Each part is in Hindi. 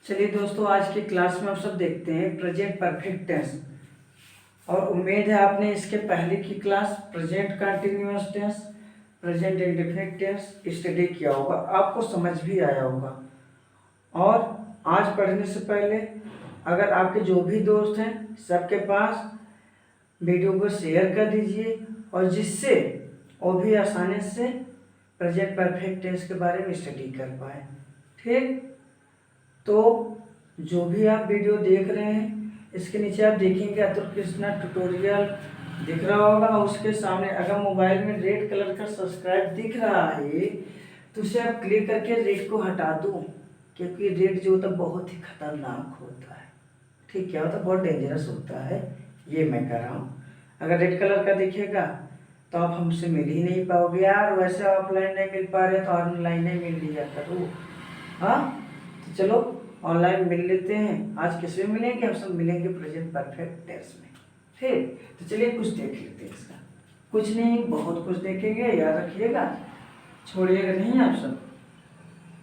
चलिए दोस्तों, आज की क्लास में हम सब देखते हैं प्रेजेंट परफेक्ट टेंस। और उम्मीद है आपने इसके पहले की class present continuous tense, present indefinite tense study किया होगा, आपको समझ भी आया होगा। और आज पढ़ने से पहले अगर आपके जो भी दोस्त हैं सबके पास वीडियो को शेयर कर दीजिए, और जिससे वो भी आसानी से प्रेजेंट परफेक्ट टेंस के बारे में स्टडी कर पाए। ठीक, तो जो भी आप वीडियो देख रहे हैं इसके नीचे आप देखेंगे अतुल कृष्णा ट्यूटोरियल दिख रहा होगा, और उसके सामने अगर मोबाइल में रेड कलर का सब्सक्राइब दिख रहा है तो उसे आप क्लिक करके रेड को हटा दो, क्योंकि रेड जो होता है बहुत ही खतरनाक होता है। ठीक, क्या होता है, बहुत डेंजरस होता है। ये मैं कह रहा हूँ, अगर रेड कलर का दिखेगा तो आप हमसे मिल ही नहीं पाओगे यार। वैसे ऑफलाइन नहीं मिल पा रहे तो ऑनलाइन नहीं मिल लिया करो। हाँ, तो चलो ऑनलाइन मिल लेते हैं। आज किस में मिलेंगे? हम सब मिलेंगे प्रेजेंट परफेक्ट टेंस में। ठीक, तो चलिए कुछ देख लेते हैं इसका। कुछ नहीं, बहुत कुछ देखेंगे, याद रखिएगा, छोड़िएगा नहीं आप सब।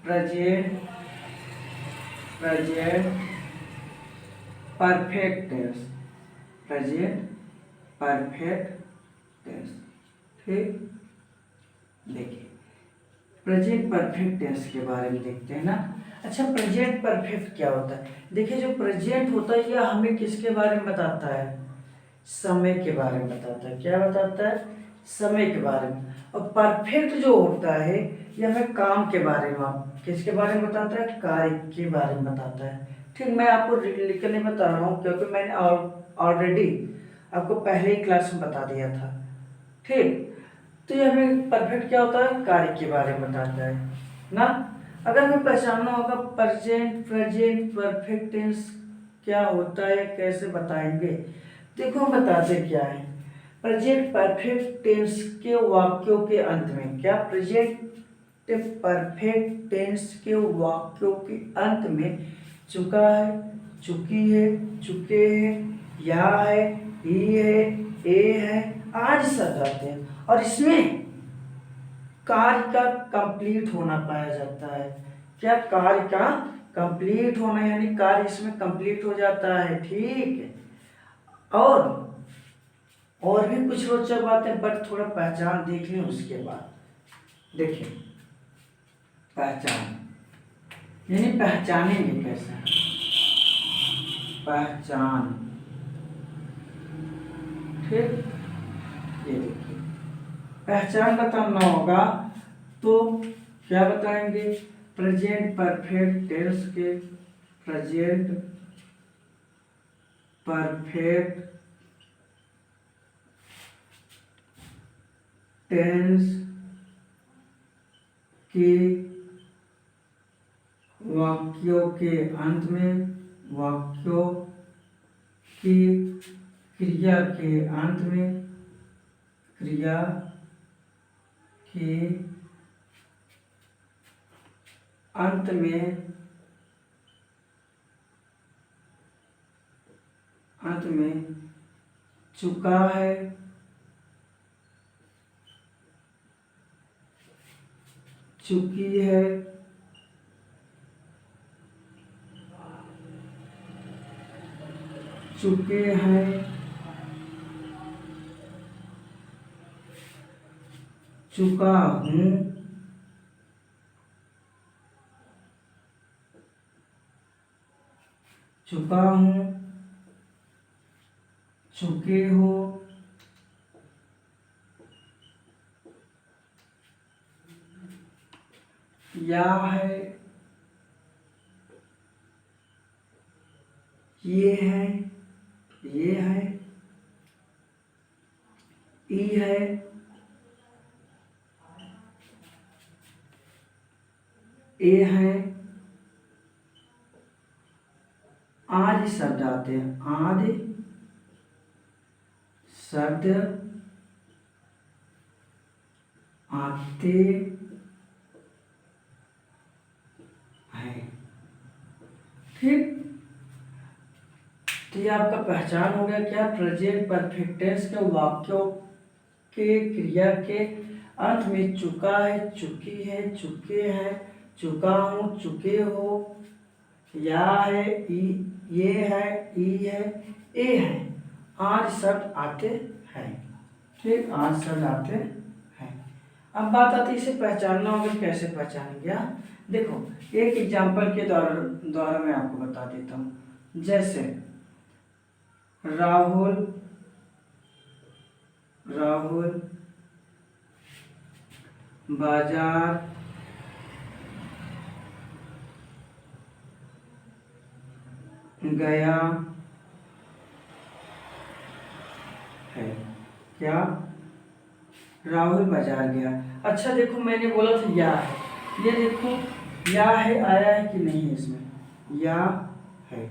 Present perfect tense, present perfect tense. ठीक, देखिए प्रेजेंट परफेक्ट टेंस के बारे में देखते हैं ना। अच्छा, प्रेजेंट परफेक्ट क्या होता है? देखिए, जो प्रेजेंट होता है यह हमें किसके बारे में बताता है? समय के बारे में बताता है। क्या बताता है? समय के बारे में। और परफेक्ट जो होता है यह हमें काम के बारे में, किसके बारे में बताता है? कार्य के बारे में बताता है। ठीक, मैं आपको लिख कर नहीं बता रहा हूँ, क्योंकि मैंने ऑलरेडी आपको पहले ही क्लास में बता दिया था। ठीक, तो ये हमें परफेक्ट क्या होता है? कार्य के बारे में बताता है ना। अगर हमें पहचानना होगा प्रेजेंट परफेक्ट टेंस क्या होता है, कैसे बताएंगे? देखो हम बताते क्या है। प्रेजेंट परफेक्ट टेंस के वाक्यों के अंत में, क्या प्रेजेंट परफेक्ट टेंस के वाक्यों के अंत में चुका है, चुकी है, चुके हैं, या है, ही है, ए है, आज सब आते हैं। और इसमें कार्य का कंप्लीट होना पाया जाता है। क्या? कार्य का कंप्लीट होना, यानी कार्य इसमें कंप्लीट हो जाता है। ठीक है, और भी कुछ रोचक बातें, बट थोड़ा पहचान देख लें उसके बाद। देखिए, पहचान यानी पहचानेंगे कैसे? पहचान। ठीक, ये देखिए, पहचान बताना होगा तो क्या बताएंगे? प्रेजेंट परफेक्ट टेंस के प्रेजेंट परफेक्ट टेंस के वाक्यों के अंत में, वाक्यों की क्रिया के अंत में, क्रिया के अंत में चुका है, चुकी है, चुके हैं, चुका हूँ, चुका हूँ, चुके हो, या है, ये है, ये है, ई है, ए है, आज शब्द आते हैं, आदि शब्द आते हैं। ठीक, तो ये आपका पहचान हो गया। क्या? प्रेजेंट परफेक्ट टेंस के वाक्यों के क्रिया के अंत में चुका है, चुकी है, चुके हैं, चुका हूँ, चुके हो, या है, ई, ये है, ई है, ए है, आज शब्द आते हैं। ठीक, आज शब्द आते हैं। अब बात आती है इसे पहचानना होगा, कैसे पहचानेंगे? देखो, एक एग्जाम्पल के द्वारा मैं आपको बता देता हूँ। जैसे राहुल बाजार गया है। क्या? राहुल बाजार गया। अच्छा देखो, मैंने बोला था या है, ये देखो या है आया है कि नहीं, इसमें या है।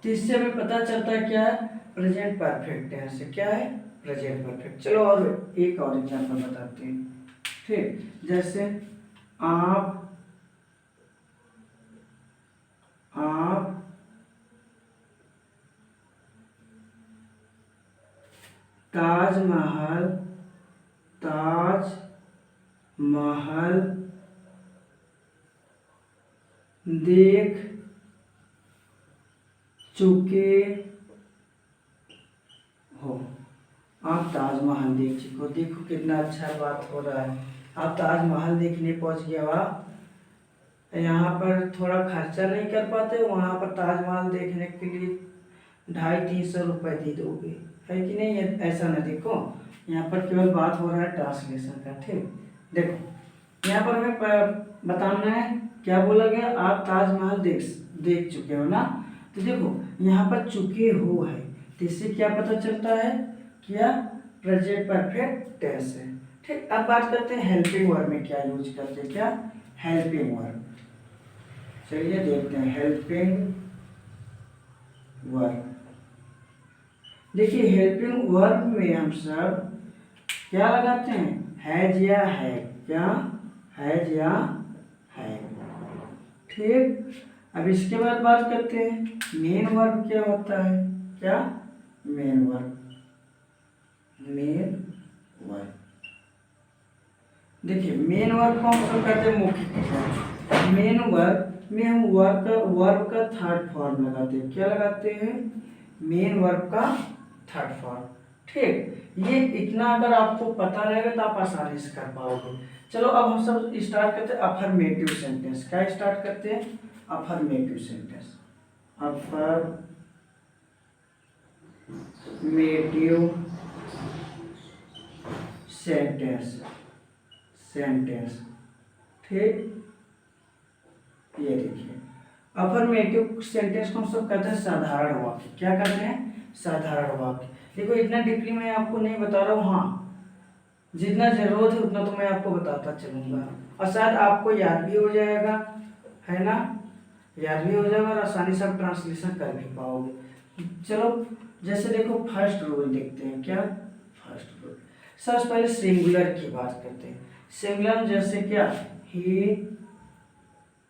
तो इससे हमें पता चलता है क्या है, प्रेजेंट परफेक्ट टेंस है। क्या है? Present perfect. चलो और एक और एग्जाम्पल बताते हैं। ठीक, जैसे आप ताजमहल देख चुके हो। आप ताजमहल देख चुके हो। देखो कितना अच्छा बात हो रहा है। आप ताजमहल देखने पहुंच गए हो। आप यहाँ पर थोड़ा खर्चा नहीं कर पाते, वहाँ पर ताजमहल देखने के लिए 250-300 रुपये दे दोगे, है कि नहीं? ऐसा ना देखो, यहाँ पर केवल बात हो रहा है ट्रांसलेशन का। ठीक, देखो यहाँ पर हमें बताना है, क्या बोला गया? आप ताजमहल देख चुके हो ना। तो देखो यहाँ पर चुके हो है, तो इससे क्या पता चलता है? क्या? प्रेजेंट परफेक्ट टेंस है। ठीक, अब बात करते हैं हेल्पिंग वर्ब में क्या यूज करते हैं। क्या? Helping verb. चलिए देखते हैं हेल्पिंग वर्ब। देखिए हेल्पिंग वर्ब में हम सब क्या लगाते हैं? हैज या है। क्या? हैज या है। ठीक, अब इसके बाद बात करते हैं मेन वर्ब क्या होता है। क्या? Main verb. देखिए मेन वर्ब को हम सब कहते हैं मुख्य क्रिया। मेन वर्ब में हम वर्ब का थर्ड फॉर्म लगाते हैं। क्या लगाते हैं? मेन वर्ब का थर्ड फॉर्म। ठीक, ये इतना अगर आपको पता रहेगा तो आप आसानी से कर पाओगे। चलो अब हम सब स्टार्ट करते हैं अफर्मेटिव सेंटेंस। क्या स्टार्ट करते हैं? Affirmative sentence. Affirmative sentence. ठीक, ये देखिए अफर्मेटिव सेंटेंस को हम सब कहते हैं साधारण वाक्य। क्या कहते हैं? साधारण वाक्य। देखो इतना डीपली मैं आपको नहीं बता रहा हूँ, हाँ जितना जरूरत है उतना तो मैं आपको बताता चलूंगा, और शायद आपको याद भी हो जाएगा, है ना? याद भी हो जाएगा और आसानी से आप ट्रांसलेशन कर भी पाओगे। चलो जैसे देखो फर्स्ट रूल देखते हैं। क्या? फर्स्ट रूल, सबसे पहले सिंगुलर की बात करते हैं। सिंगुलर जैसे क्या? He,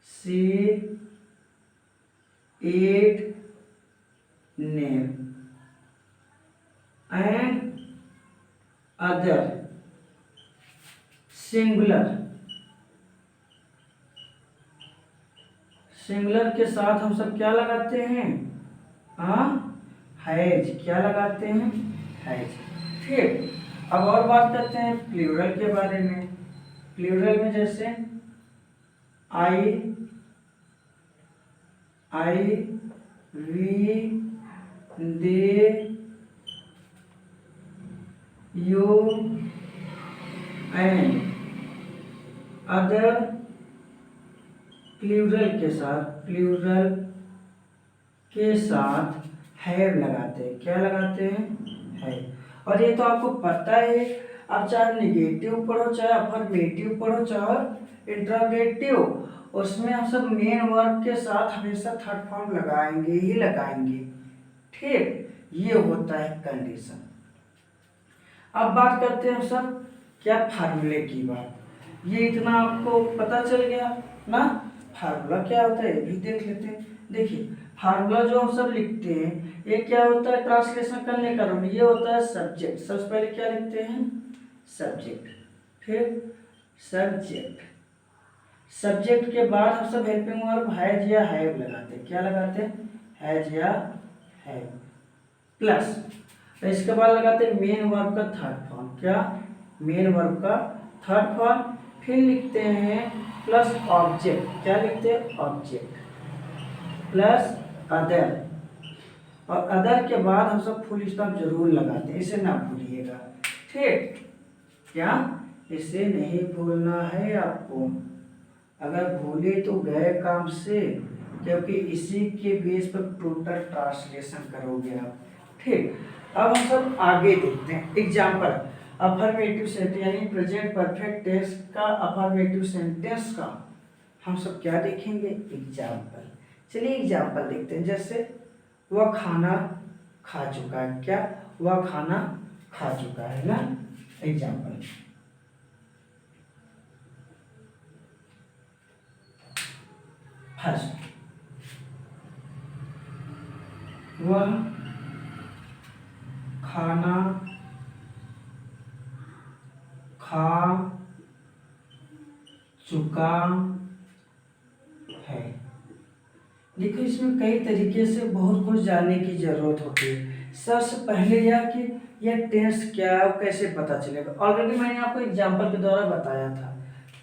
she, it, name and other. Singular के साथ हम सब क्या लगाते हैं? हैज। क्या लगाते हैं? हैज। ठीक, अब और बात करते हैं प्लूरल के बारे में। प्लूरल में जैसे I, we, they, you and other. Plural के साथ हैव लगाते हैं। क्या लगाते हैं? है। और ये तो आपको पता है, आप चाहे निगेटिव पढ़ो, चाहे अफर्मेटिव पढ़ो, चाहे इंट्रोगेटिव, उसमें हम सब मेन वर्ब के साथ हमेशा थर्ड फॉर्म लगाएंगे ही लगाएंगे। ठीक, ये होता है कंडीशन। अब बात करते हैं हम सब क्या? फार्मूले की बात। ये इतना आपको पता चल गया ना? फार्मूला क्या होता है ये भी देख लेते हैं। देखिए फार्मूला जो हम सब लिखते हैं ये क्या होता है? ट्रांसलेशन करने का रूल ये होता है सब्जेक्ट। सबसे पहले क्या लिखते हैं? सब्जेक्ट। फिर सब्जेक्ट, सब्जेक्ट के बाद हम सब हेल्पिंग वर्ब हैज या हैव लगाते हैं। क्या लगाते हैं? हैज या हैव प्लस, तो इसके बाद लगाते हैं मेन वर्ब का थर्ड फॉर्म। क्या? मेन वर्ब का थर्ड फॉर्म। फिर लिखते हैं प्लस ऑब्जेक्ट। क्या लिखते हैं? ऑब्जेक्ट प्लस अदर, और अदर के बाद हम सब फुल स्टॉप जरूर लगाते हैं, इसे ना भूलिएगा। ठीक? क्या? इसे नहीं भूलना है आपको। अगर भूले तो गए काम से, क्योंकि इसी के बेस पर टोटल ट्रांसलेशन करोगे आप। ठीक? अब हम सब आगे देखते हैं एग्जाम्पल। अफर्मेटिव सेंटेंस यानी प्रेजेंट परफेक्ट टेंस का अफर्मेटिव सेंटेंस का हम सब क्या देखेंगे? एग्जाम्पल। चलिए एग्जाम्पल देखते हैं। जैसे वह खाना खा चुका है। क्या? वह खाना खा चुका है ना। एग्जाम्पल, फर्स्ट, वह खाना खा चुका है। देखो इसमें कई तरीके से बहुत कुछ जानने की जरूरत होती है। सबसे पहले यह कि यह टेंस क्या है और कैसे पता चलेगा। ऑलरेडी मैंने आपको एग्जाम्पल के द्वारा बताया था।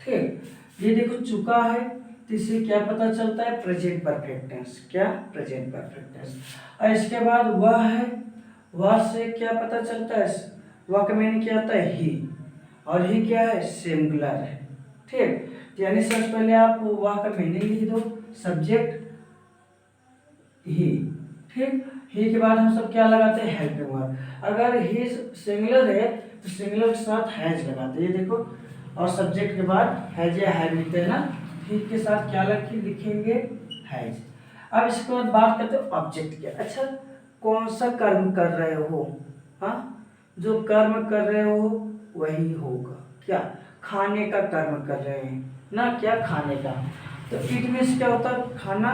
ठीक? ये देखो चुका है, तो इससे क्या पता चलता है? Present perfect tense. क्या? Present perfect tense. और इसके बाद वह है, वह से क्या पता चलता है? वह का मीनिंग क्या होता है? ही, और ही क्या है? सिंगुलर है। ठीक? यानी सबसे पहले आप वह का मीनिंग लिख दो, सब्जेक्ट ही। ठीक? ही के बाद हम सब क्या लगाते हैं? Helping verb. अगर ही सिंगुलर है तो सिंगुलर के साथ हैज लगाते हैं। ये देखो, और सब्जेक्ट के बाद हैज या हैव लिखते हैं ना। ही के साथ क्या लिखेंगे? हैज। अब इसके बाद बात करते हैं ऑब्जेक्ट की। अच्छा, कौन सा कर्म कर रहे हो? हाँ, जो कर्म कर रहे हो वही होगा। क्या? खाने का कर्म कर रहे हैं ना। क्या? खाने का। तो इट मीन्स क्या होता है? खाना।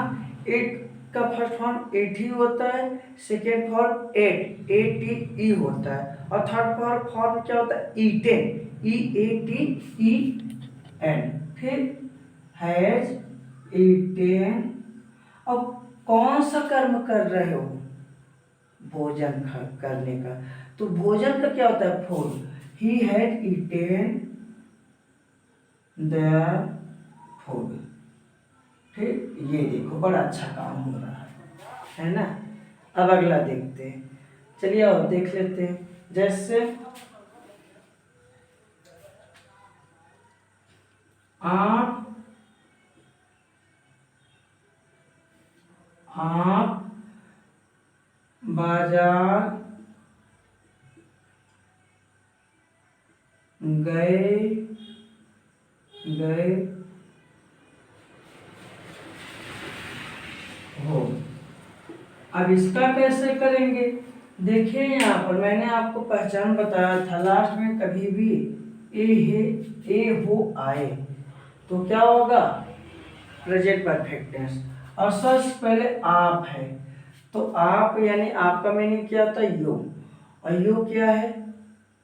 इट का फर्स्ट फॉर्म एट ही होता है, second form eat, A T E होता है, और थर्ड फॉर्म क्या होता है? Eaten, E A T E N. फिर हैज ईटेन। अब कौन सा कर्म कर रहे हो? भोजन करने का। तो भोजन का क्या होता है? Food. He had eaten the food. ठीक? ये देखो बड़ा अच्छा काम हो रहा है ना। अब अगला देखते हैं। चलिए और देख लेते हैं। जैसे आप बाजार गए गए हो। अब इसका कैसे करेंगे? देखिए यहाँ पर मैंने आपको पहचान बताया था लास्ट में, कभी भी ए हो आए तो क्या होगा? Present perfect tense. और सबसे पहले आप है, तो आप यानी आपका मीनिंग क्या होता है? यू, और यू क्या है?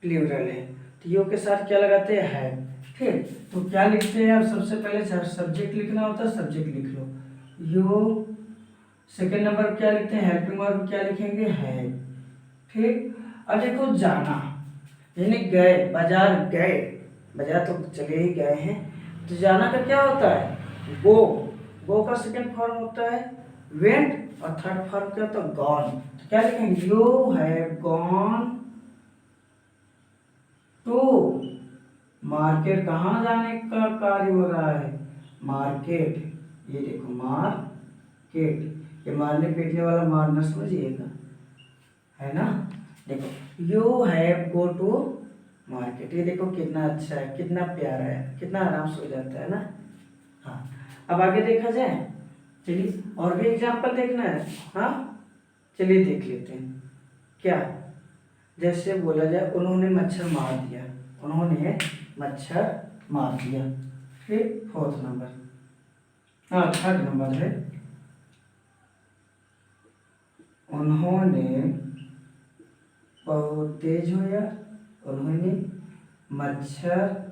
प्लूरल है, तो यू के साथ क्या लगाते हैं? है। ठीक? तो क्या लिखते हैं? अब सबसे पहले सब्जेक्ट लिखना होता है, सब्जेक्ट लिख लो यू। सेकेंड नंबर क्या लिखते हैं? हेल्पिंग वर्ब क्या लिखेंगे? है। ठीक? अब देखो जाना, यानी गए, बाजार गए, बाजार तो चले ही गए हैं, तो जाना का क्या होता है? गो। गो का सेकंड फॉर्म होता है वेंट, और थर्ड फॉर्म क्या होता है? गॉन। तो क्या लिखेंगे? You have gone to market. कहाँ जाने का कार्य हो रहा है? मार्केट। ये देखो मार्केट, ये मारने पीटने वाला मारना समझिएगा, है ना। देखो you have go to market. ये देखो कितना अच्छा है, कितना प्यारा है, कितना आराम से हो जाता है ना। हाँ, अब आगे देखा जाए। चलिए और भी एग्जाम्पल देखना है। हाँ, चलिए देख लेते हैं। क्या? जैसे बोला जाए उन्होंने मच्छर मार दिया, उन्होंने मच्छर मार दिया। फिर फोर्थ नंबर, हाँ थर्ड नंबर है, उन्होंने बहुत तेज हो या, उन्होंने मच्छर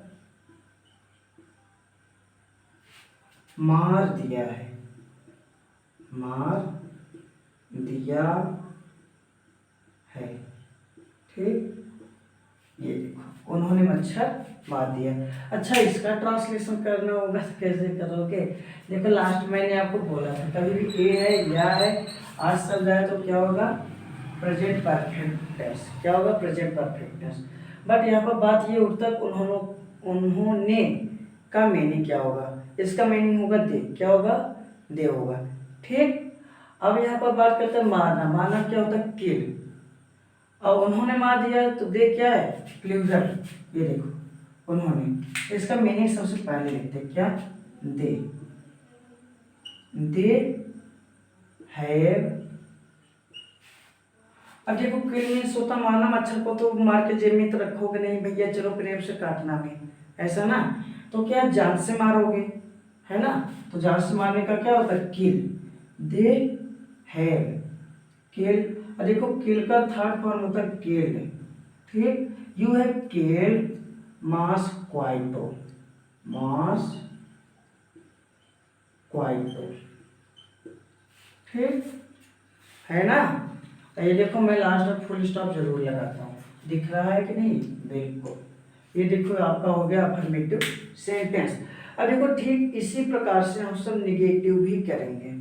मार दिया है, मार दिया है, ठीक। ये देखो उन्होंने मच्छर मार दिया। अच्छा इसका ट्रांसलेशन करना होगा तो कैसे करोगे? देखो लास्ट मैंने आपको बोला था कभी भी ए है या है आज सब जाए तो क्या होगा? Present perfect tense. क्या होगा? Present perfect tense. बट यहाँ पर बात ये उठता है उन्होंने का मीनिंग क्या होगा? इसका मीनिंग होगा दे। क्या होगा? दे होगा, ठीक। अब यहाँ पर बात करते हैं मारना। मारना क्या होता है? किल। अब उन्होंने मार दिया तो दे क्या है? प्लूरल। ये देखो उन्होंने, इसका मीनिंग सबसे पहले लिखते हैं क्या? दे। They have. अब देखो किल मीन्स होता मारना। मच्छर को तो मार के जेब में तो रखोगे नहीं भैया, चलो प्रेम से काटना में, ऐसा ना। तो क्या जान से मारोगे, है ना। तो जान से मारने का क्या होता है? किल। दे हैव किल। और देखो किल का थर्ड फॉर्म होता है किल्ड, ठीक। यू हैव किल्ड मास क्वाइटो। मास क्वाइटो, ठीक है ना। तो ये देखो मैं लास्ट में फुल स्टॉप जरूर लगाता हूँ, दिख रहा है कि नहीं? बिल्कुल। ये देखो आपका हो गया अफर्मेटिव सेंटेंस। अब देखो ठीक इसी प्रकार से हम सब निगेटिव भी करेंगे।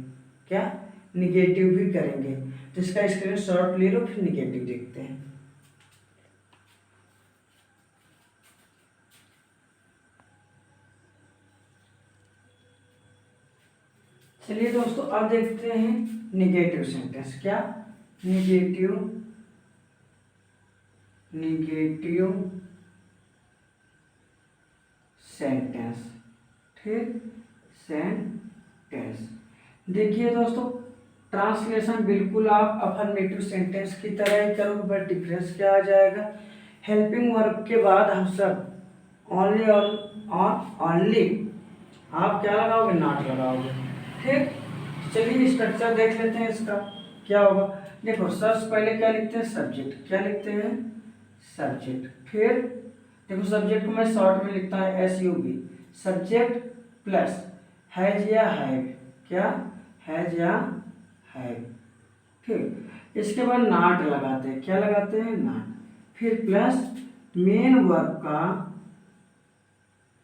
क्या? निगेटिव भी करेंगे। तो इसका स्क्रीनशॉट ले लो, फिर निगेटिव देखते हैं। चलिए दोस्तों अब देखते हैं निगेटिव सेंटेंस। क्या? निगेटिव सेंटेंस, ठीक। सेंटेंस देखिए दोस्तों, ट्रांसलेशन बिल्कुल आप अफर्मेटिव सेंटेंस की तरह ही करोगे, बट डिफरेंस क्या आ जाएगा? हेल्पिंग वर्ब के बाद हम सब ओनली और ओनली आप क्या लगाओगे? नॉट लगाओगे, ठीक। चलिए स्ट्रक्चर देख लेते हैं इसका क्या होगा। देखो सबसे पहले क्या लिखते हैं? सब्जेक्ट। क्या लिखते हैं? सब्जेक्ट। फिर देखो सब्जेक्ट को मैं शॉर्ट में लिखता हूँ SUB। सब्जेक्ट प्लस हैज या हैव। क्या? हैज या हैव, ठीक। इसके बाद नॉट लगाते हैं। क्या लगाते हैं? नॉट। फिर प्लस मेन वर्ब का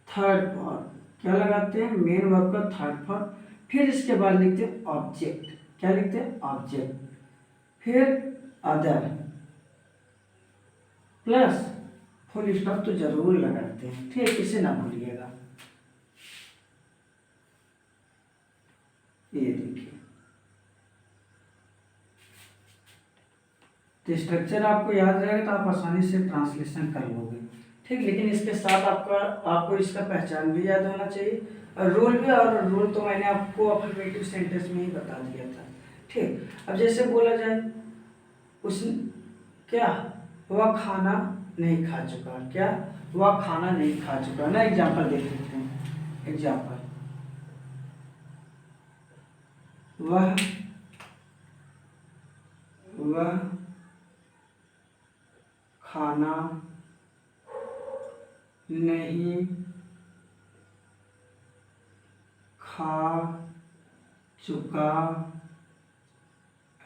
थर्ड फॉर्म। क्या लगाते हैं? मेन वर्ब का थर्ड फॉर्म। फिर इसके बाद लिखते हैं ऑब्जेक्ट। क्या लिखते हैं? ऑब्जेक्ट। फिर अदर प्लस फुल स्टॉप तो जरूर लगाते हैं, ठीक। इसे ना भूलिएगा। ये देखिए तो स्ट्रक्चर आपको याद रहेगा तो आप आसानी से ट्रांसलेशन कर लोगे, ठीक। लेकिन इसके साथ आपको इसका पहचान भी याद होना चाहिए और रूल भी। और रूल तो मैंने आपको अफर्मेटिव सेंटेंस में ही बता दिया था, ठीक। अब जैसे बोला जाए उस क्या वह खाना नहीं खा चुका। क्या? वह खाना नहीं खा चुका ना। एग्जाम्पल देख लेते हैं। एग्जाम्पल, वह खाना नहीं खा चुका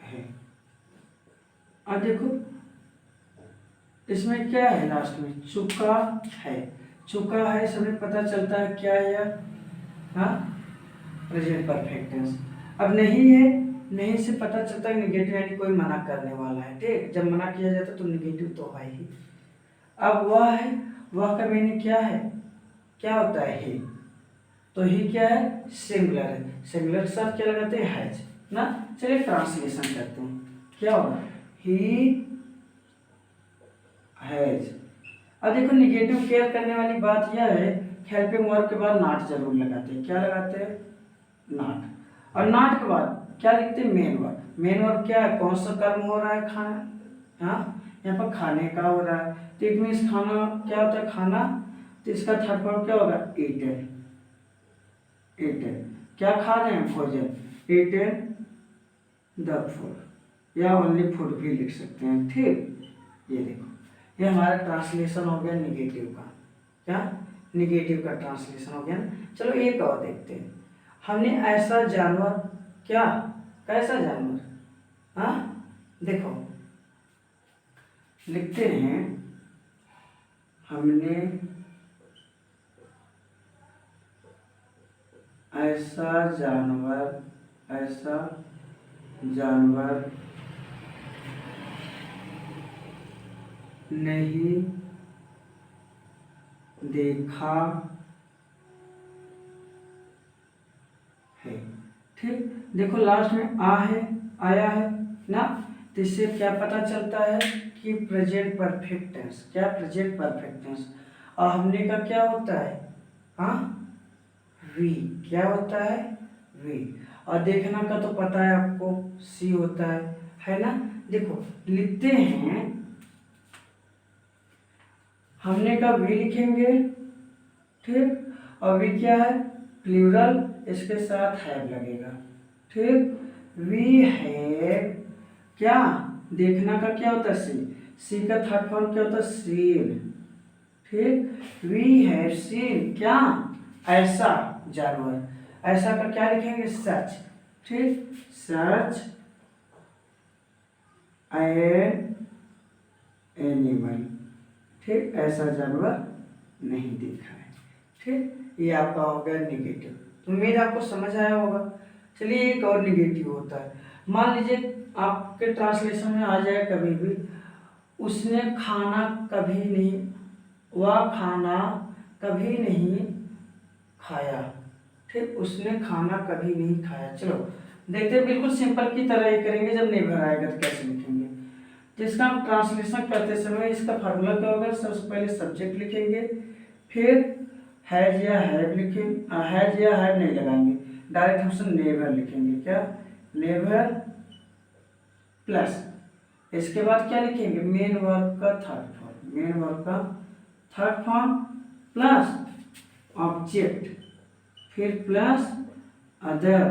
है। अब देखो इसमें क्या है? लास्ट में चुका है। चुका है समय पता चलता है क्या है यार? हाँ, प्रेजेंट परफेक्ट टेंस। अब नहीं है, नहीं से पता चलता है निगेटिव, यानी कोई मना करने वाला है, ठीक। जब मना किया जाता तो निगेटिव तो है ही। अब वह है, वह का मीनिंग क्या है? क्या होता है? ही। तो ही क्या है? सिंगुलर है। सिंगुलर के साथ क्या लगाते हैं? हैज ना। चलिए ट्रांसलेशन करते हैं। क्या होगा? He has. अब देखो निगेटिव केयर करने वाली बात यह है, हेल्पिंग वर्ब के बाद नॉट जरूर लगाते हैं। क्या लगाते हैं? नॉट। और नॉट के बाद क्या लिखते हैं? Main verb. मेन वर्ब क्या है? कौन सा कर्म हो रहा है? खाना। हाँ, यहाँ पर खाने का हो रहा है, तो इट मीन्स खाना क्या होता है? खाना। तो इसका थर्ड फॉर्म क्या होगा? ईटन। ईटन क्या खा रहे हैं? भोजन। ईटन द फूड, या ओनली फूड भी लिख सकते हैं, ठीक। ये देखो ये हमारा ट्रांसलेशन हो गया निगेटिव का। क्या? निगेटिव का ट्रांसलेशन हो गया ना। चलो एक और देखते हैं। हमने ऐसा जानवर, क्या, कैसा जानवर, हाँ देखो लिखते हैं, हमने ऐसा जानवर नहीं देखा है। ठीक, देखो लास्ट में आ है, आया है ना, तो इससे क्या पता चलता है कि प्रेजेंट परफेक्ट टेंस, क्या प्रेजेंट परफेक्ट टेंस। और हमने का क्या होता है, हाँ वी, क्या होता है वी। और देखना का तो पता है आपको, सी होता है ना। देखो लिखते हैं, हमने का वी लिखेंगे, ठीक, और वी क्या है प्लूरल, इसके साथ हैव लगेगा, ठीक। वी हैव, क्या, देखना का क्या होता है सी का थर्ड फॉर्म क्या होता है सीन, ठीक। वी हैव सीन, क्या, ऐसा जानवर, ऐसा का क्या लिखेंगे सच, ठीक, सच एन एनिमल, ठीक, ऐसा जानवर नहीं देखा है, ठीक। ये आपका हो गया निगेटिव, तो उम्मीद आपको समझ आया होगा। चलिए एक और निगेटिव होता है, मान लीजिए आपके ट्रांसलेशन में आ जाए कभी भी, उसने खाना कभी नहीं, वह खाना कभी नहीं खाया, ठीक, उसने खाना कभी नहीं खाया। चलो देखते हैं, बिल्कुल सिंपल की तरह ही करेंगे, जब नेवर आएगा तो कैसे लिखेंगे। जिसका हम ट्रांसलेशन करते समय इसका फार्मूला क्या होगा, सबसे पहले सब्जेक्ट लिखेंगे, फिर हैज या हैव लिखेंगे, हैज या हैव नहीं लगाएंगे, डायरेक्ट हम सब नेवर लिखेंगे, क्या, नेवर प्लस, इसके बाद क्या लिखेंगे मेन वर्ब का थर्ड फॉर्म, मेन वर्ब का थर्ड फॉर्म प्लस ऑब्जेक्ट, फिर प्लस अदर,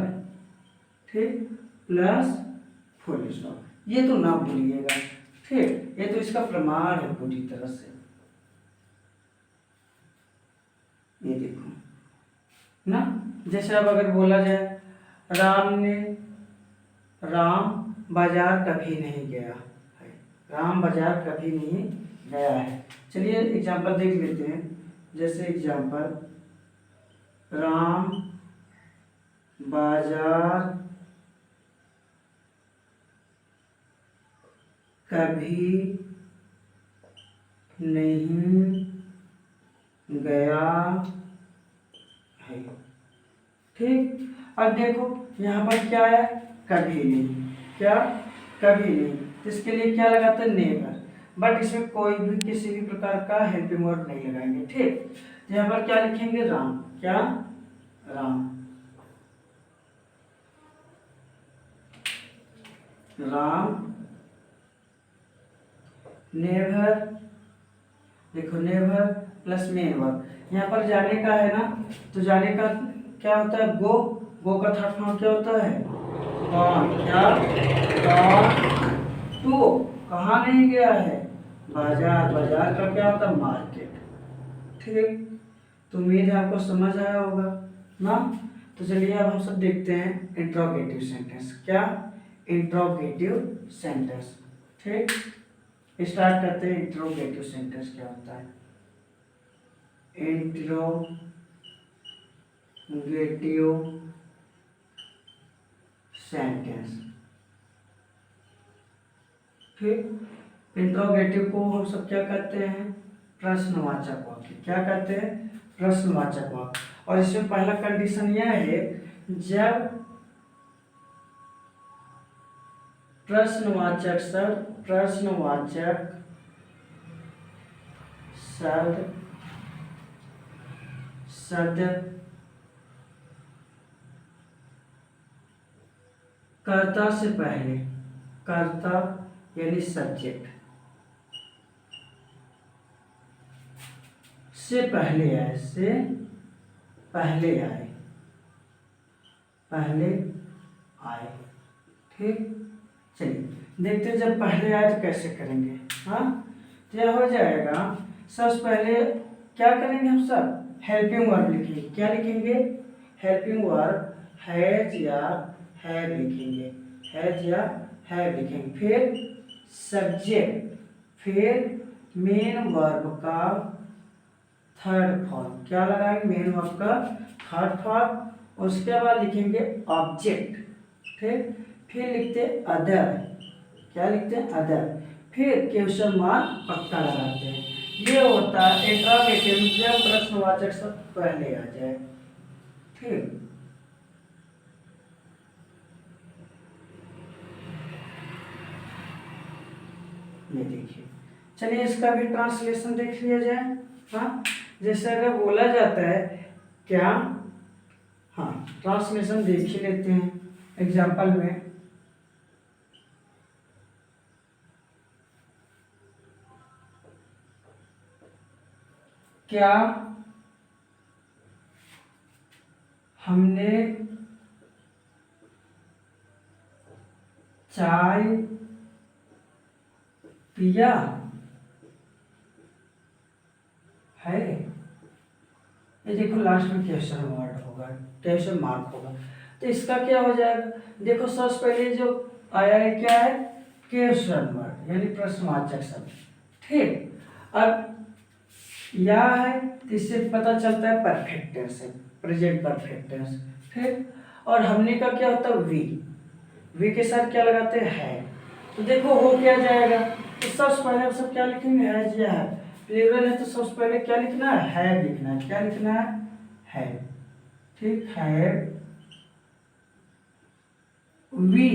ठीक, प्लस फुल स्टॉप। ये तो ना भूलिएगा, ठीक, ये तो इसका प्रमाण है पूरी तरह से। ये देखो ना, जैसे अब अगर बोला जाए राम बाजार कभी नहीं गया है, राम बाजार कभी नहीं गया है। चलिए एग्जाम्पल देख लेते हैं, जैसे एग्जाम्पल, राम बाजार कभी नहीं गया है, ठीक। अब देखो यहाँ पर क्या है, कभी नहीं, क्या, कभी नहीं, तो इसके लिए क्या लगाते हैं नेवर, बट इसमें कोई भी किसी भी प्रकार का हेल्पिंग वर्ब नहीं लगाएंगे, ठीक। यहाँ पर क्या लिखेंगे राम, क्या, राम, राम नेवर, देखो नेवर प्लस मेन वर्ब, यहाँ पर जाने का है ना, तो जाने का क्या होता है गो, गो का थर्ड फॉर्म क्या होता है गॉन, क्या, गॉन टू, कहाँ नहीं गया है बाजार, बाजार का क्या होता है मार्केट, ठीक। तो उम्मीद है आपको समझ आया होगा ना। तो चलिए अब हम सब देखते हैं इंट्रोगेटिव सेंटेंस, क्या, इंट्रोगेटिव सेंटेंस, ठीक। स्टार्ट करते हैं, इंट्रोगेटिव सेंटेंस क्या होता है, इंट्रोगेटिव सेंटेंस, ठीक। इंट्रोगेटिव को हम सब क्या कहते हैं, प्रश्नवाचक वाक्य, क्या कहते हैं, प्रश्नवाचक वाक्य। और इसमें पहला कंडीशन यह है, जब प्रश्नवाचक शब्द कर्ता से पहले, कर्ता यानी सब्जेक्ट से पहले आए, से पहले आए, पहले आए, ठीक। चलिए देखते हैं जब पहले आए तो कैसे करेंगे, हाँ। तो यह हो जाएगा, सबसे पहले क्या करेंगे हम सब हेल्पिंग वर्ब लिखेंगे, क्या लिखेंगे हेल्पिंग वर्ब, हैज या हैव लिखेंगे, हैज या हैव लिखेंगे। फिर सब्जेक्ट, फिर मेन वर्ब का थर्ड फॉर्म, क्या लगाएंगे, मेन वर्ब का थर्ड फॉर्म। उसके बाद लिखेंगे ऑब्जेक्ट, फिर लिखते अदर, क्या लिखते हैं, अदर। फिर क्वेश्चन मार्क पक्का लगाते हैं। ये होता है एक जब प्रश्नवाचक शब्द पहले आ जाए। ठीक, ये देखिए, चलिए इसका भी ट्रांसलेशन देख लिया जाए। हाँ, जैसे अगर बोला जाता है क्या, हाँ ट्रांसलेशन देख ही लेते हैं एग्जाम्पल में। क्या हमने चाय पिया है, ये देखो लास्ट में क्वेश्चन वर्ड होगा, क्वेश्चन मार्क होगा। तो इसका क्या हो जाएगा, देखो सबसे पहले जो आया है क्या है, क्वेश्चन वर्ड यानी प्रश्नवाचक शब्द। ठीक, अब या है तो इससे पता चलता है परफेक्ट टेंस है, प्रेजेंट परफेक्ट टेंस। फिर और हमने का क्या होता है, वी के साथ क्या लगाते हैं, है। तो देखो हो क्या जाएगा, तो सबसे पहले हम सब क्या लिखेंगे, हैज या है। प्लूरल है तो सबसे पहले क्या लिखना है, हैव लिखना है। क्या लिखना है, हैव। ठीक, हैव वी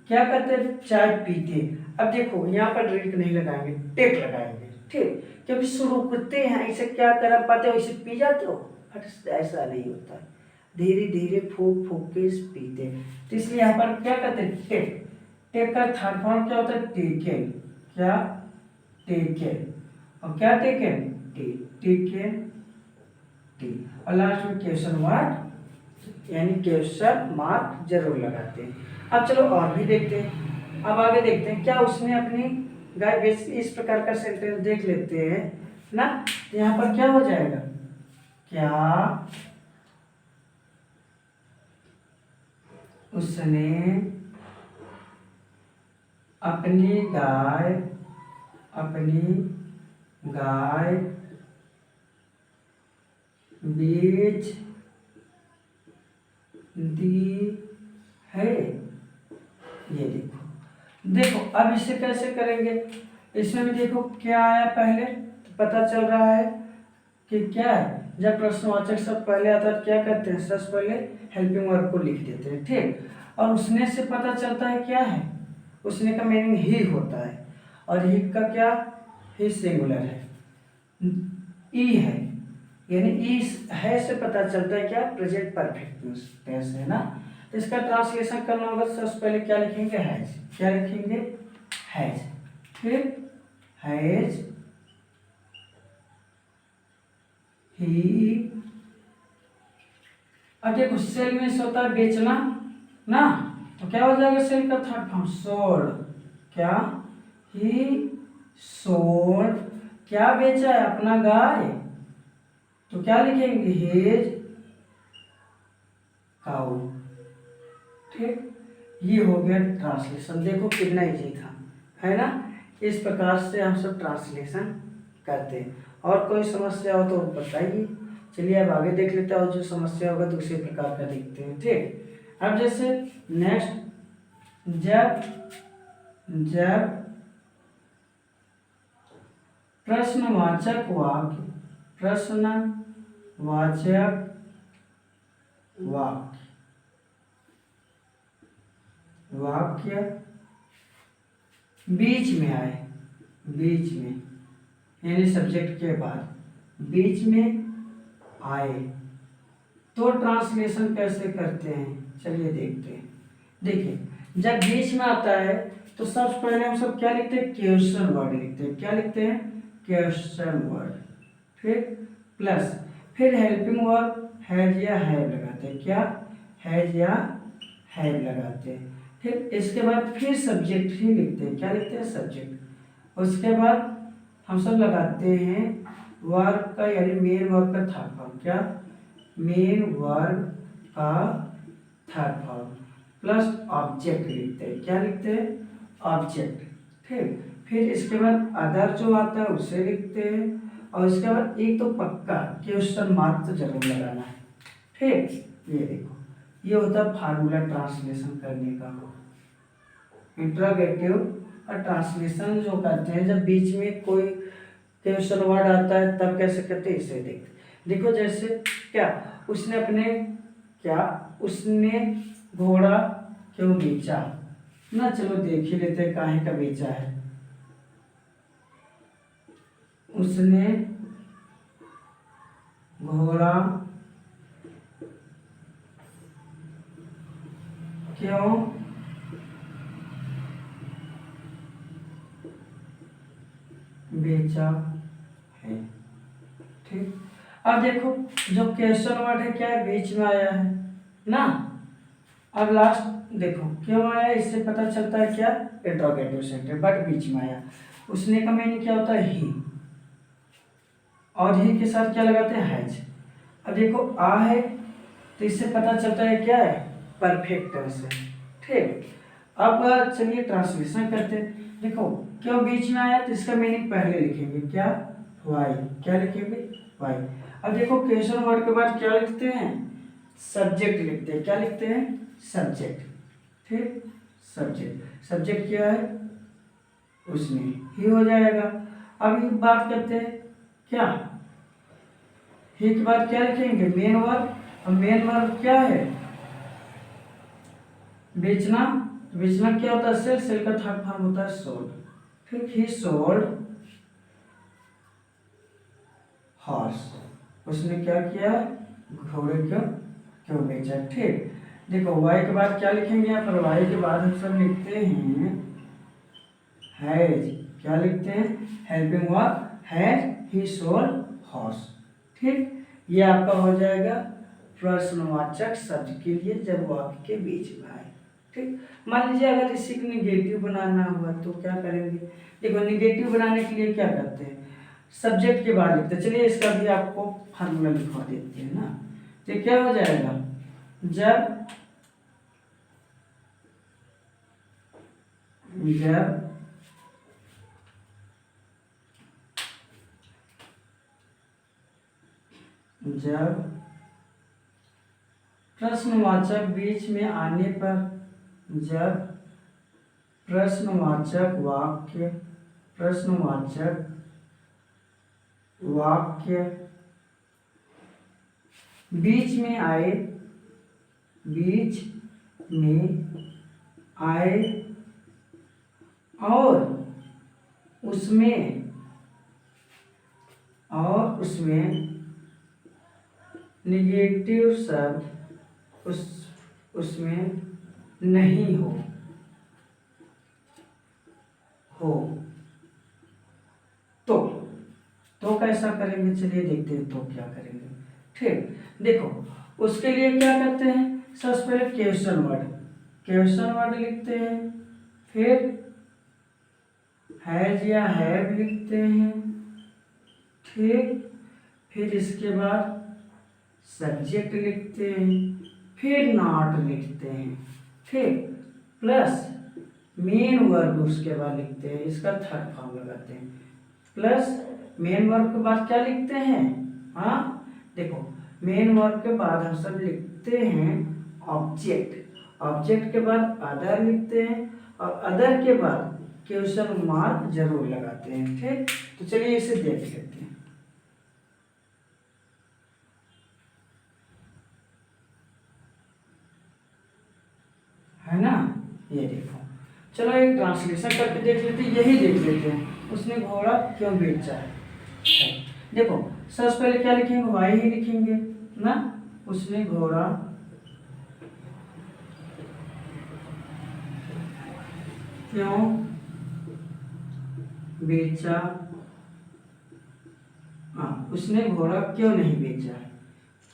क्या करते हैं, चाय पीते। अब देखो यहाँ पर ड्रिंक नहीं लगाएंगे, टेक लगाएंगे। ठीक, क्योंकि शुरू करते हैं ऐसे, क्या कर पाते हो, ऐसे पी जाते हो, ऐसा नहीं होता है, धीरे धीरे फूक फूक के पीते। तो इसलिए यहाँ पर क्या करते हैं, टेक। टेक का थर्ड फॉर्म क्या होता है, टेकन। क्या, टेकन। और क्या टेकन, टेकन, टी। और लास्ट में क्वेश्चन मार्क यानी क्वेश्चन मार्क जरूर लगाते हैं। अब चलो और भी देखते हैं, अब आगे देखते हैं क्या उसने अपनी गाय बेची, इस प्रकार का सेंटेंस देख लेते हैं ना। तो यहाँ पर क्या हो जाएगा, क्या उसने अपनी गाय बेच दी है। ये देखो अब इसे कैसे करेंगे, इसमें भी देखो क्या आया पहले, तो पता चल रहा है कि क्या है, जब प्रश्नवाचक शब्द पहले आता है क्या करते हैं, सबसे पहले हेल्पिंग वर्ब को लिख देते हैं। ठीक, और उसने से पता चलता है क्या है, उसने का मीनिंग ही होता है, और ही का क्या, ही सिंगुलर है, ई है, यानी ई है से पता चलता है क्या, प्रेजेंट परफेक्ट टेंस है ना। तो इसका ट्रांसलेशन करना होगा, सबसे पहले क्या लिखेंगे, हैज। क्या लिखेंगे, हैज। फिर हैज ही। अब देखो सेल में से होता है बेचना ना, तो क्या हो जाएगा, सेल का थर्ड फॉर्म सोल्ड। क्या, ही सोल्ड, क्या बेचा है, अपना गाय। तो क्या लिखेंगे, हेज काउ। ठीक, ये हो गया ट्रांसलेशन। देखो कितना इजी था, है ना। इस प्रकार से हम सब ट्रांसलेशन करते हैं। और कोई समस्या हो तो बताइए। चलिए अब आगे देख लेते हैं, और जो समस्या होगा तो उसी प्रकार का देखते हैं। ठीक, अब जैसे नेक्स्ट, जब प्रश्नवाचक वाक्य बीच में आए, बीच में यानी सब्जेक्ट के बाद बीच में आए, तो ट्रांसलेशन कैसे करते हैं, चलिए देखते हैं। देखिए जब बीच में आता है तो सबसे पहले हम सब क्या लिखते हैं, क्वेश्चन वर्ड लिखते हैं। क्या लिखते हैं, क्वेश्चन वर्ड। फिर प्लस, फिर हेल्पिंग वर्ब हैज या हैव लगाते हैं। क्या, हैज या हैव लगाते हैं। फिर इसके बाद फिर सब्जेक्ट ही लिखते हैं। क्या लिखते हैं, सब्जेक्ट। उसके बाद हम सब लगाते हैं वर्ब का यानी मेन वर्ब का थर्ड फॉर्म। क्या, मेन वर्ब का थर्ड फॉर्म प्लस ऑब्जेक्ट लिखते हैं। क्या लिखते हैं? ऑब्जेक्ट। ठीक, फिर इसके बाद अदर जो आता है उसे लिखते हैं, और इसके बाद एक तो पक्का क्वेश्चन मार्क तो जरूर लगाना है। ठीक, ये देखो, ये होता है फार्मूला ट्रांसलेशन करने का। इंट्रोगेटिव और ट्रांसलेशन जो करते हैं, जब बीच में कोई क्वेश्चन वर्ड आता है तब कैसे करते हैं, इसे देखते। देखो जैसे क्या उसने घोड़ा क्यों बेचा ना, चलो देख ही लेते हैं काहे का बेचा है। उसने घोड़ा क्यों बेचा है। ठीक, अब देखो जो क्वेश्चन वर्ड है क्या है, बीच में आया है ना। अब लास्ट देखो क्यों आया, इससे पता चलता है क्या, इंट्रोगेटिव सेंटेंस, बट बीच में आया। उसने का मीनिंग क्या होता है, ही, और ही के साथ क्या लगाते हैं, हैज। अब देखो आ है तो इससे पता चलता है क्या है, परफेक्ट टेंस है। ठीक, अब चलिए ट्रांसलेशन करते हैं। देखो क्यों बीच में आया तो इसका मीनिंग पहले लिखेंगे, क्या, वाई। क्या लिखेंगे, वाई। अब देखो क्वेश्चन वर्ड के बाद क्या लिखते हैं, सब्जेक्ट लिखते हैं। क्या लिखते हैं, सब्जेक्ट। ठीक, सब्जेक्ट। सब्जेक्ट क्या है, उसने, ही हो जाएगा। अब ये बात करते हैं क्या, ही के बाद क्या लिखेंगे, मेन वर्ब। अब मेन वर्ब क्या है, बेचना। बेचना क्या होता है, सेल। सेल का थर्ड फॉर्म होता है सोल्ड। ठीक, ही सोल्ड हॉर्स। उसने क्या किया, घोड़े क्यों क्यों बेचा। ठीक, देखो वाई के बाद क्या लिखेंगे यहाँ पर, वाई के बाद हम सब लिखते हैं हैज। क्या लिखते हैं, helping verb, has he sold horse. ठीक, ये आपका हो जाएगा प्रश्नवाचक शब्द के लिए जब वाक्य के बीच में आए। ठीक, मान लीजिए अगर इसी को निगेटिव बनाना हुआ तो क्या करेंगे। देखो निगेटिव बनाने के लिए क्या करते हैं, सब्जेक्ट के बाद लिखते हैं। चलिए इसका भी आपको फार्मूला लिखवा देते हैं ना। तो क्या हो जाएगा, जब जब प्रश्नवाचक बीच में आने पर, जब प्रश्नवाचक वाक्य बीच में आए और उसमें निगेटिव शब्द उसमें नहीं हो तो कैसा करेंगे, चलिए देखते हैं तो क्या करेंगे। ठीक, देखो उसके लिए क्या करते हैं, सबसे पहले क्वेश्चन वर्ड लिखते हैं, फिर हैज या हैव लिखते हैं। ठीक, फिर इसके बाद सब्जेक्ट लिखते हैं, फिर नॉट लिखते हैं। ठीक, प्लस मेन वर्ब उसके बाद लिखते हैं, इसका थर्ड फॉर्म लगाते हैं। प्लस मेन वर्ब के बाद क्या लिखते हैं, हाँ देखो मेन वर्ब के बाद हम सब लिखते हैं ऑब्जेक्ट। ऑब्जेक्ट के बाद अदर लिखते हैं, और अदर के बाद क्वेश्चन मार्क जरूर लगाते हैं। ठीक, तो चलिए इसे देख लेते हैं। है ना, ये देखो, चलो एक ट्रांसलेशन करके देख लेते हैं, यही देख लेते हैं, उसने घोड़ा क्यों बेचा है। देखो सबसे पहले क्या लिखेंगे, वाई ही लिखेंगे ना। उसने घोड़ा क्यों बेचा, हाँ उसने घोड़ा क्यों नहीं बेचा है,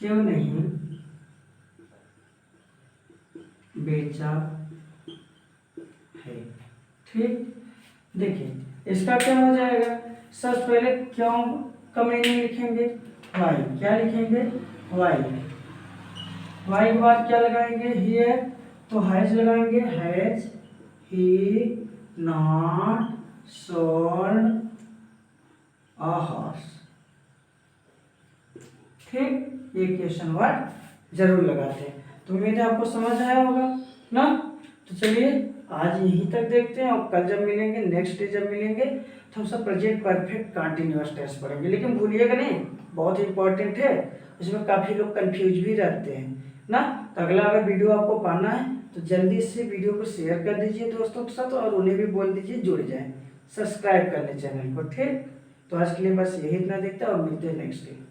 क्यों नहीं बेचा है। ठीक, देखिए इसका क्या हो जाएगा, सबसे पहले क्यों का मीनिंग लिखेंगे, वाई। क्या लिखेंगे, वाई। वाई के बाद क्या लगाएंगे? ही है, तो हैज लगाएंगे, has he not sold a horse. ठीक, ये क्वेश्चन वर्ड जरूर लगाते हैं। तो उम्मीद है आपको समझ आया होगा ना। तो चलिए आज यहीं तक देखते हैं, और कल जब मिलेंगे, नेक्स्ट डे जब मिलेंगे, तो हम सब प्रेजेंट परफेक्ट कंटिन्यूअस टेंस पढ़ेंगे। लेकिन भूलिएगा नहीं, बहुत इंपॉर्टेंट है, इसमें काफ़ी लोग कंफ्यूज भी रहते हैं ना। तो अगला अगर वीडियो आपको पाना है तो जल्दी से वीडियो को शेयर कर दीजिए दोस्तों के साथ, और उन्हें भी बोल दीजिए जुड़ जाए, सब्सक्राइब कर लें चैनल को। ठीक, तो आज के लिए बस यही इतना देखते हैं, और मिलते हैं नेक्स्ट डे।